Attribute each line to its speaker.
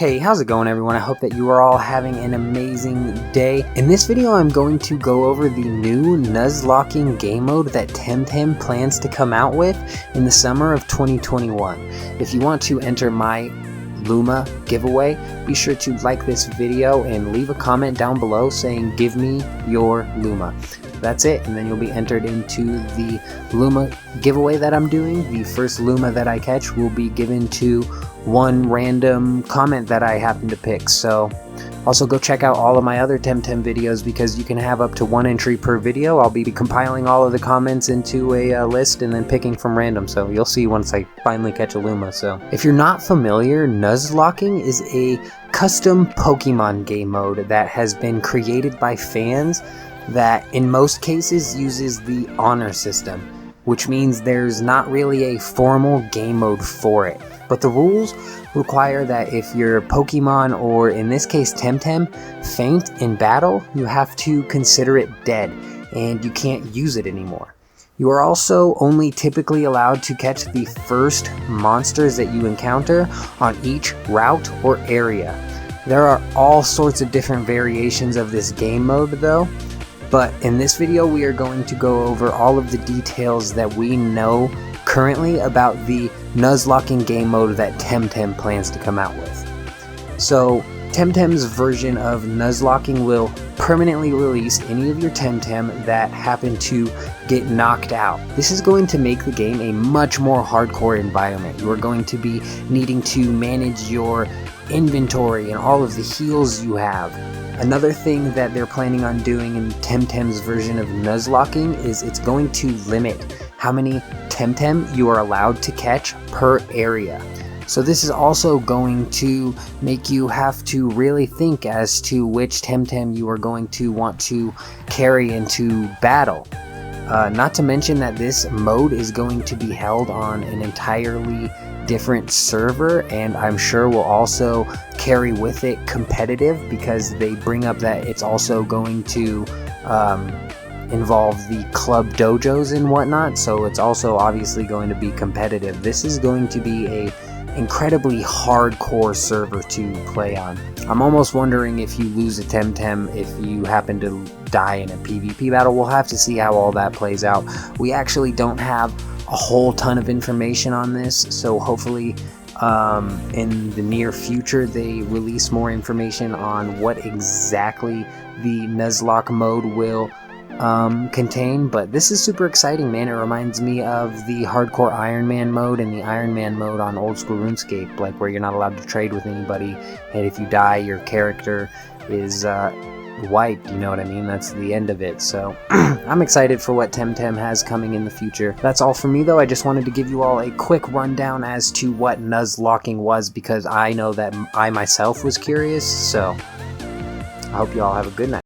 Speaker 1: Hey, how's it going everyone? I hope that you are all having an amazing day. In this video I'm going to go over the new Nuzlocking game mode that TemTem plans to come out with in the summer of 2021. If you want to enter my Luma giveaway, be sure to like this video and leave a comment down below saying give me your Luma. That's it, and then you'll be entered into the Luma giveaway that I'm doing. The first Luma that I catch will be given to one random comment that I happen to pick. So also go check out all of my other TemTem videos because you can have up to 1 entry per video. I'll be compiling all of the comments into a list and then picking from random, so you'll see once I finally catch a Luma. So if you're not familiar, Nuzlocking is a custom Pokemon game mode that has been created by fans that in most cases uses the honor system, which means there's not really a formal game mode for it. But the rules require that if your Pokemon, or in this case TemTem, faint in battle, you have to consider it dead and you can't use it anymore. You are also only typically allowed to catch the first monsters that you encounter on each route or area. There are all sorts of different variations of this game mode though, but in this video we are going to go over all of the details that we know currently about the Nuzlocking game mode that TemTem plans to come out with. So TemTem's version of Nuzlocking will permanently release any of your TemTem that happen to get knocked out. This is going to make the game a much more hardcore environment. You are going to be needing to manage your inventory and all of the heals you have. Another thing that they're planning on doing in TemTem's version of Nuzlocking is it's going to limit how many TemTem you are allowed to catch per area. So this is also going to make you have to really think as to which TemTem you are going to want to carry into battle. Not to mention that this mode is going to be held on an entirely different server, and I'm sure will also carry with it competitive, because they bring up that it's also going to involve the club dojos and whatnot, so it's also obviously going to be competitive. This is going to be a incredibly hardcore server to play on. I'm almost wondering if you lose a TemTem, if you happen to die in a PvP battle. We'll have to see how all that plays out. We actually don't have a whole ton of information on this, so hopefully in the near future they release more information on what exactly the Nuzlocke mode will contain. But this is super exciting, man. It reminds me of the hardcore Iron Man mode and the Iron Man mode on old school RuneScape, like where you're not allowed to trade with anybody, and if you die your character is wiped, you know what I mean? That's the end of it. So I'm excited for what TemTem has coming in the future. That's all for me though. I just wanted to give you all a quick rundown as to what Nuzlocking was, because I know that I myself was curious. So I hope you all have a good night.